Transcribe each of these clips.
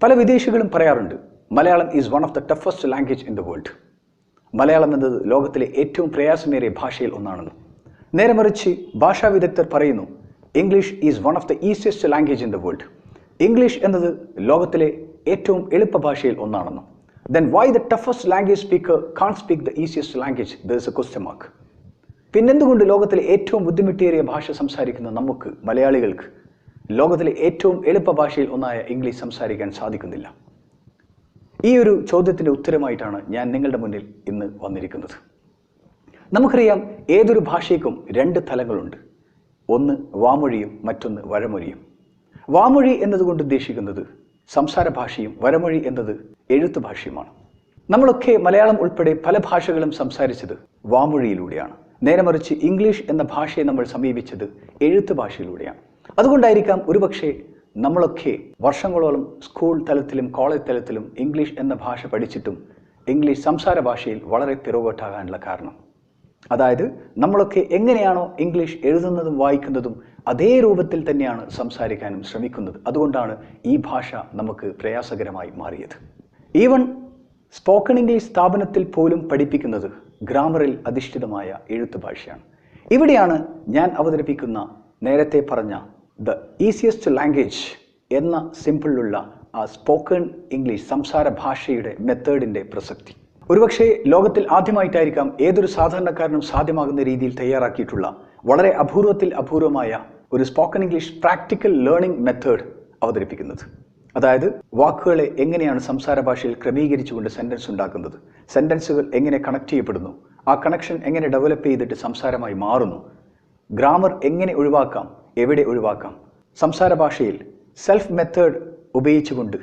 പല വിദേശികളും പറയാറുണ്ട് Malayalam is one of the toughest language in the world. Malayalam എന്നത് ലോകത്തിലെ ഏറ്റവും പ്രയാസമേറിയ ഭാഷയിൽ ഒന്നാണെന്ന്. നേരെ മറിച്ച് ഭാഷാ വിദഗ്ധർ പറയുന്നു English is one of the easiest language in the world. English എന്നത് ലോകത്തിലെ ഏറ്റവും എളുപ്പ ഭാഷയിൽ ഒന്നാണെന്ന്. Then why the toughest language speaker can't speak the easiest language? There is a question mark. പിന്നെന്തുകൊണ്ട് ലോകത്തിലെ ഏറ്റവും ബുദ്ധിമുട്ടേറിയ ഭാഷ സംസാരിക്കുന്ന നമുക്ക് മലയാളികൾക്ക് ലോകത്തിലെ ഏറ്റവും എളുപ്പ ഭാഷയിൽ ഒന്നായ ഇംഗ്ലീഷ് സംസാരിക്കാൻ സാധിക്കുന്നില്ല? ഈ ഒരു ചോദ്യത്തിൻ്റെ ഉത്തരമായിട്ടാണ് ഞാൻ നിങ്ങളുടെ മുന്നിൽ ഇന്ന് വന്നിരിക്കുന്നത്. നമുക്കറിയാം ഏതൊരു ഭാഷയ്ക്കും രണ്ട് തലങ്ങളുണ്ട്. ഒന്ന് വാമൊഴിയും മറ്റൊന്ന് വരമൊഴിയും. വാമൊഴി എന്നതുകൊണ്ട് ഉദ്ദേശിക്കുന്നത് സംസാര ഭാഷയും വരമൊഴി എന്നത് എഴുത്ത് ഭാഷയുമാണ്. നമ്മളൊക്കെ മലയാളം ഉൾപ്പെടെ പല ഭാഷകളും സംസാരിച്ചത് വാമൊഴിയിലൂടെയാണ്. നേരെ മറിച്ച് ഇംഗ്ലീഷ് എന്ന ഭാഷയെ നമ്മൾ സമീപിച്ചത് എഴുത്ത് ഭാഷയിലൂടെയാണ്. അതുകൊണ്ടായിരിക്കാം ഒരുപക്ഷെ നമ്മളൊക്കെ വർഷങ്ങളോളം സ്കൂൾ തലത്തിലും കോളേജ് തലത്തിലും ഇംഗ്ലീഷ് എന്ന ഭാഷ പഠിച്ചിട്ടും ഇംഗ്ലീഷ് സംസാര ഭാഷയിൽ വളരെ പിറകോട്ടാകാനുള്ള കാരണം. അതായത് നമ്മളൊക്കെ എങ്ങനെയാണോ ഇംഗ്ലീഷ് എഴുതുന്നതും വായിക്കുന്നതും അതേ രൂപത്തിൽ തന്നെയാണ് സംസാരിക്കാനും ശ്രമിക്കുന്നത്. അതുകൊണ്ടാണ് ഈ ഭാഷ നമുക്ക് പ്രയാസകരമായി മാറിയത്. ഈവൻ സ്പോക്കൺ ഇംഗ്ലീഷ് സ്ഥാപനത്തിൽ പോലും പഠിപ്പിക്കുന്നത് ഗ്രാമറിൽ അധിഷ്ഠിതമായ എഴുത്ത് ഭാഷയാണ്. ഇവിടെയാണ് ഞാൻ അവതരിപ്പിക്കുന്ന നേരത്തെ പറഞ്ഞ ദ ഈസിയസ്റ്റ് ലാംഗ്വേജ് എന്ന സിമ്പിളിലുള്ള ആ സ്പോക്കൺ ഇംഗ്ലീഷ് സംസാര ഭാഷയുടെ മെത്തേഡിൻ്റെ പ്രസക്തി. ഒരുപക്ഷെ ലോകത്തിൽ ആദ്യമായിട്ടായിരിക്കാം ഏതൊരു സാധാരണക്കാരനും സാധ്യമാകുന്ന രീതിയിൽ തയ്യാറാക്കിയിട്ടുള്ള വളരെ അപൂർവത്തിൽ അപൂർവമായ ഒരു spoken English practical learning method അവതരിപ്പിക്കുന്നത്. അതായത് വാക്കുകളെ എങ്ങനെയാണ് സംസാര ഭാഷയിൽ ക്രമീകരിച്ചുകൊണ്ട് സെൻറ്റൻസ് ഉണ്ടാക്കുന്നത്, സെൻറ്റൻസുകൾ എങ്ങനെ കണക്ട് ചെയ്യപ്പെടുന്നു, ആ കണക്ഷൻ എങ്ങനെ ഡെവലപ്പ് ചെയ്തിട്ട് സംസാരമായി മാറുന്നു, ഗ്രാമർ എങ്ങനെ ഒഴിവാക്കാം, എവിടെ ഒഴിവാക്കാം, സംസാര ഭാഷയിൽ സെൽഫ് മെത്തേഡ് ഉപയോഗിച്ചുകൊണ്ട്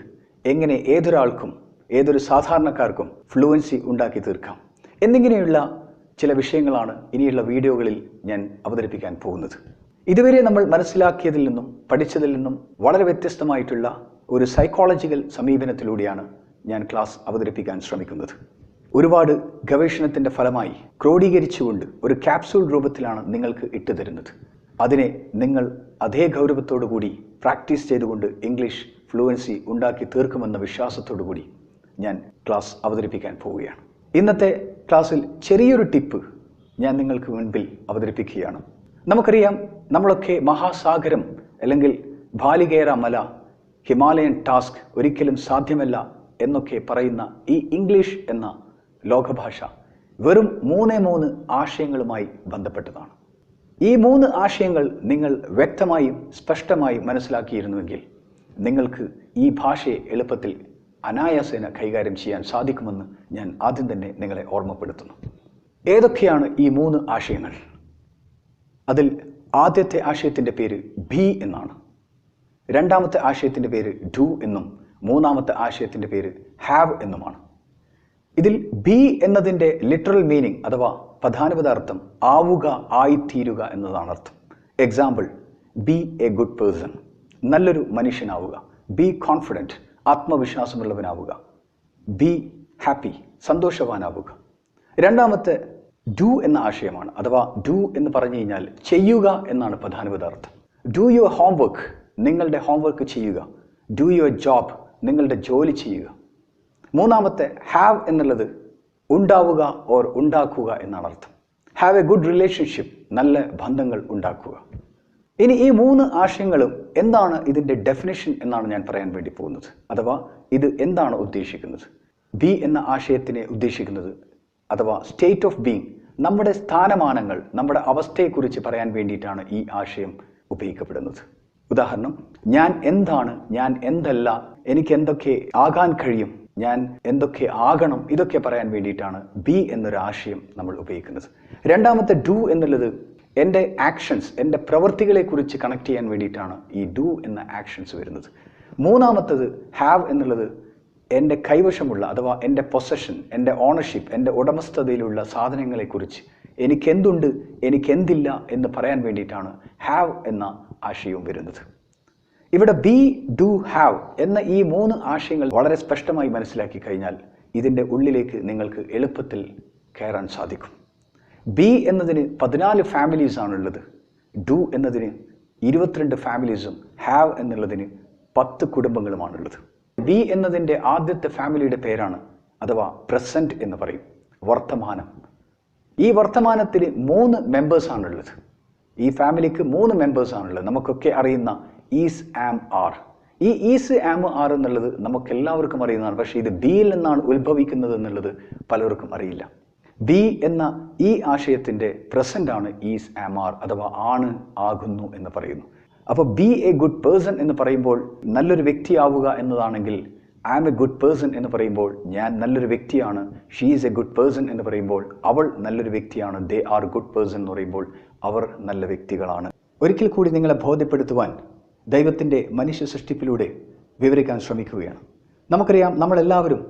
എങ്ങനെ ഏതൊരാൾക്കും ഏതൊരു സാധാരണക്കാർക്കും ഫ്ലുവൻസി ഉണ്ടാക്കി തീർക്കാം എന്നിങ്ങനെയുള്ള ചില വിഷയങ്ങളാണ് ഇനിയുള്ള വീഡിയോകളിൽ ഞാൻ അവതരിപ്പിക്കാൻ പോകുന്നത്. ഇതുവരെ നമ്മൾ മനസ്സിലാക്കിയതിൽ നിന്നും പഠിച്ചതിൽ നിന്നും വളരെ വ്യത്യസ്തമായിട്ടുള്ള ഒരു സൈക്കോളജിക്കൽ സമീപനത്തിലൂടെയാണ് ഞാൻ ക്ലാസ് അവതരിപ്പിക്കാൻ ശ്രമിക്കുന്നത്. ഒരുപാട് ഗവേഷണത്തിൻ്റെ ഫലമായി ക്രോഡീകരിച്ചുകൊണ്ട് ഒരു ക്യാപ്സൂൾ രൂപത്തിലാണ് നിങ്ങൾക്ക് ഇട്ടുതരുന്നത്. അതിനെ നിങ്ങൾ അതേ ഗൗരവത്തോടു കൂടി പ്രാക്ടീസ് ചെയ്തുകൊണ്ട് ഇംഗ്ലീഷ് ഫ്ലുവൻസി ഉണ്ടാക്കി തീർക്കുമെന്ന വിശ്വാസത്തോടു കൂടി ഞാൻ ക്ലാസ് അവതരിപ്പിക്കാൻ പോവുകയാണ്. ഇന്നത്തെ ക്ലാസ്സിൽ ചെറിയൊരു ടിപ്പ് ഞാൻ നിങ്ങൾക്ക് മുൻപിൽ അവതരിപ്പിക്കുകയാണ്. നമുക്കറിയാം നമ്മളൊക്കെ മഹാസാഗരം അല്ലെങ്കിൽ ബാലികേറ മല, ഹിമാലയൻ ടാസ്ക് ഒരിക്കലും സാധ്യമല്ല എന്നൊക്കെ പറയുന്ന ഈ ഇംഗ്ലീഷ് എന്ന ലോകഭാഷ വെറും 3 ആശയങ്ങളുമായി ബന്ധപ്പെട്ടതാണ്. ഈ 3 ആശയങ്ങൾ നിങ്ങൾ വ്യക്തമായും സ്പഷ്ടമായും മനസ്സിലാക്കിയിരുന്നുവെങ്കിൽ നിങ്ങൾക്ക് ഈ ഭാഷയെ എളുപ്പത്തിൽ അനായാസേന കൈകാര്യം ചെയ്യാൻ സാധിക്കുമെന്ന് ഞാൻ ആദ്യം തന്നെ നിങ്ങളെ ഓർമ്മപ്പെടുത്തുന്നു. ഏതൊക്കെയാണ് ഈ 3 ആശയങ്ങൾ? അതിൽ ആദ്യത്തെ ആശയത്തിൻ്റെ പേര് ബി എന്നാണ്, രണ്ടാമത്തെ ആശയത്തിൻ്റെ പേര് ഡു എന്നും മൂന്നാമത്തെ ആശയത്തിൻ്റെ പേര് ഹാവ് എന്നുമാണ്. ഇതിൽ ബി എന്നതിൻ്റെ ലിറ്ററൽ മീനിങ് അഥവാ പ്രധാനപ്പെട്ട അർത്ഥം ആവുക, ആയിത്തീരുക എന്നതാണ് അർത്ഥം. Example, be a good person, നല്ലൊരു മനുഷ്യനാവുക. ബി കോൺഫിഡൻറ്റ്, ആത്മവിശ്വാസമുള്ളവനാവുക. ബി ഹാപ്പി, സന്തോഷവാനാവുക. രണ്ടാമത്തെ ഡു എന്ന ആശയമാണ്. അഥവാ ഡു എന്ന് പറഞ്ഞു കഴിഞ്ഞാൽ ചെയ്യുക എന്നാണ് പ്രധാനപ്പെട്ട അർത്ഥം. ഡു യുവർ ഹോംവർക്ക്, നിങ്ങളുടെ ഹോംവർക്ക് ചെയ്യുക. ഡു യുവർ ജോബ്, നിങ്ങളുടെ ജോലി ചെയ്യുക. മൂന്നാമത്തെ ഹാവ് എന്നുള്ളത് ഉണ്ടാവുക ഓർ ഉണ്ടാക്കുക എന്നാണ് അർത്ഥം. ഹാവ് എ ഗുഡ് റിലേഷൻഷിപ്പ്, നല്ല ബന്ധങ്ങൾ ഉണ്ടാക്കുക. ഇനി ഈ 3 ആശയങ്ങളും എന്താണ് ഇതിൻ്റെ ഡെഫിനിഷൻ എന്നാണ് ഞാൻ പറയാൻ വേണ്ടി പോകുന്നത്. അഥവാ ഇത് എന്താണ് ഉദ്ദേശിക്കുന്നത്? ബി എന്ന ആശയത്തിനെ ഉദ്ദേശിക്കുന്നത് അഥവാ സ്റ്റേറ്റ് ഓഫ് ബീങ്, നമ്മുടെ സ്ഥാനമാനങ്ങൾ, നമ്മുടെ അവസ്ഥയെക്കുറിച്ച് പറയാൻ വേണ്ടിയിട്ടാണ് ഈ ആശയം ഉപയോഗിക്കപ്പെടുന്നത്. ഉദാഹരണം, ഞാൻ എന്താണ്, ഞാൻ എന്തല്ല, എനിക്ക് എന്തൊക്കെ ആകാൻ കഴിയും, ഞാൻ എന്തൊക്കെ ആകണം, ഇതൊക്കെ പറയാൻ വേണ്ടിയിട്ടാണ് ബി എന്നൊരു ആശയം നമ്മൾ ഉപയോഗിക്കുന്നത്. രണ്ടാമത്തെ ഡു എന്നുള്ളത് എൻ്റെ ആക്ഷൻസ്, എൻ്റെ പ്രവൃത്തികളെക്കുറിച്ച് കണക്ട് ചെയ്യാൻ വേണ്ടിയിട്ടാണ് ഈ ഡു എന്ന ആക്ഷൻസ് വരുന്നത്. മൂന്നാമത്തത് ഹാവ് എന്നുള്ളത് എൻ്റെ കൈവശമുള്ള അഥവാ എൻ്റെ പൊസഷൻ, എൻ്റെ ഓണർഷിപ്പ്, എൻ്റെ ഉടമസ്ഥതയിലുള്ള സാധനങ്ങളെക്കുറിച്ച് എനിക്കെന്തുണ്ട്, എനിക്കെന്തില്ല എന്ന് പറയാൻ വേണ്ടിയിട്ടാണ് ഹാവ് എന്ന ആശയവും വരുന്നത്. ഇവിടെ ബി, ഡു, ഹാവ് എന്ന ഈ 3 ആശയങ്ങൾ വളരെ സ്പഷ്ടമായി മനസ്സിലാക്കി കഴിഞ്ഞാൽ ഇതിൻ്റെ ഉള്ളിലേക്ക് നിങ്ങൾക്ക് എളുപ്പത്തിൽ കയറാൻ സാധിക്കും. ബി എന്നതിന് 14 ഫാമിലീസാണുള്ളത്, ഡു എന്നതിന് 22 ഫാമിലീസും ഹാവ് എന്നുള്ളതിന് 10 കുടുംബങ്ങളുമാണുള്ളത്. ബി എന്നതിൻ്റെ ആദ്യത്തെ ഫാമിലിയുടെ പേരാണ്, അഥവാ പ്രസൻറ്റ് എന്ന് പറയും, വർത്തമാനം. ഈ വർത്തമാനത്തിൽ 3 മെമ്പേഴ്സാണുള്ളത്. ഈ ഫാമിലിക്ക് 3 മെമ്പേഴ്സാണുള്ളത്. നമുക്കൊക്കെ അറിയുന്ന ഈസ്, ആം, ആർ. ഈ ഈസ്, ആം, ആർ എന്നുള്ളത് നമുക്കെല്ലാവർക്കും അറിയുന്നതാണ്. പക്ഷേ ഇത് ബിയിൽ നിന്നാണ് ഉത്ഭവിക്കുന്നത് എന്നുള്ളത് പലർക്കും അറിയില്ല. ബി എന്ന ഈ ആശയത്തിൻ്റെ പ്രസൻ്റ് ആണ് ഈസ്, ആം, ആർ, അഥവാ ആണ്, ആകുന്നു എന്ന് പറയുന്നു. അപ്പോൾ ബി എ ഗുഡ് പേഴ്സൺ എന്ന് പറയുമ്പോൾ നല്ലൊരു വ്യക്തിയാവുക എന്നതാണെങ്കിൽ, ആം എ ഗുഡ് പേഴ്സൺ എന്ന് പറയുമ്പോൾ ഞാൻ നല്ലൊരു വ്യക്തിയാണ്, she is A good person എന്ന് പറയുമ്പോൾ അവൾ നല്ലൊരു വ്യക്തിയാണ്, ദേ ആർ ഗുഡ് പേഴ്സൺ എന്ന് പറയുമ്പോൾ അവർ നല്ല വ്യക്തികളാണ്. ഒരിക്കൽ കൂടി നിങ്ങളെ ബോധ്യപ്പെടുത്തുവാൻ ദൈവത്തിൻ്റെ മനുഷ്യ സൃഷ്ടിപ്പിലൂടെ വിവരിക്കാൻ ശ്രമിക്കുകയാണ്. നമുക്കറിയാം, നമ്മളെല്ലാവരും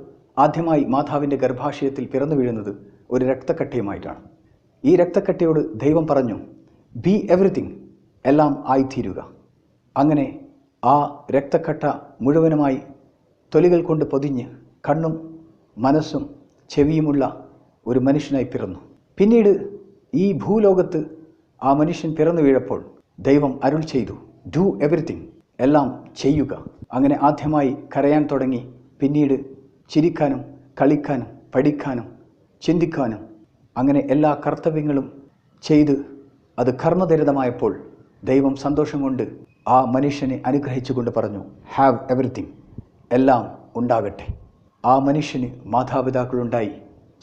ആദ്യമായി മാതാവിൻ്റെ ഗർഭാശയത്തിൽ പിറന്നു വീഴുന്നത് ഒരു രക്തക്കട്ടയുമായിട്ടാണ്. ഈ രക്തക്കട്ടയോട് ദൈവം പറഞ്ഞു, ബി എവറിത്തിങ്, എല്ലാം ആയിത്തീരുക. അങ്ങനെ ആ രക്തക്കട്ട മുഴുവനുമായി തൊലികൾ കൊണ്ട് പൊതിഞ്ഞ് കണ്ണും മനസ്സും ചെവിയുമുള്ള ഒരു മനുഷ്യനായി പിറന്നു. പിന്നീട് ഈ ഭൂലോകത്ത് ആ മനുഷ്യൻ പിറന്നു വീഴപ്പോൾ ദൈവം അരുൾ ചെയ്തു, ഡു എവറിത്തിങ്, എല്ലാം ചെയ്യുക. അങ്ങനെ ആദ്യമായി കരയാൻ തുടങ്ങി, പിന്നീട് ചിരിക്കാനും കളിക്കാനും പഠിക്കാനും ചിന്തിക്കാനും അങ്ങനെ എല്ലാ കർത്തവ്യങ്ങളും ചെയ്ത് അത് കർമ്മനിരതമായപ്പോൾ ദൈവം സന്തോഷം കൊണ്ട് ആ മനുഷ്യനെ അനുഗ്രഹിച്ചുകൊണ്ട് പറഞ്ഞു, ഹാവ് എവറിത്തിങ്, എല്ലാം ഉണ്ടാകട്ടെ. ആ മനുഷ്യന് മാതാപിതാക്കളുണ്ടായി,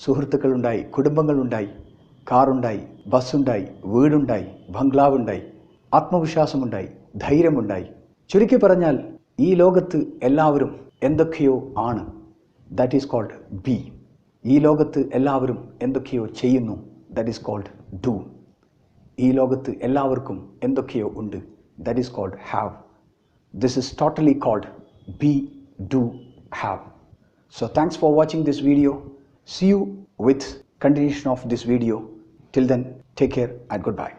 സുഹൃത്തുക്കളുണ്ടായി, കുടുംബങ്ങളുണ്ടായി, കാറുണ്ടായി, ബസ്സുണ്ടായി, വീടുണ്ടായി, ബംഗ്ലാവുണ്ടായി, ആത്മവിശ്വാസമുണ്ടായി, ധൈര്യമുണ്ടായി. ചുരുക്കി പറഞ്ഞാൽ ഈ ലോകത്ത് എല്ലാവരും എന്തൊക്കെയോ ആണ്. That is called be. ഈ ലോകത്ത് എല്ലാവരും എന്തൊക്കെയോ ചെയ്യുന്നു. That is called do. ഈ ലോകത്ത് എല്ലാവർക്കും എന്തൊക്കെയോ ഉണ്ട്. That is called have. This is totally called be, do, have. So thanks for watching this video. See you with continuation of this video. Till then, take care and goodbye.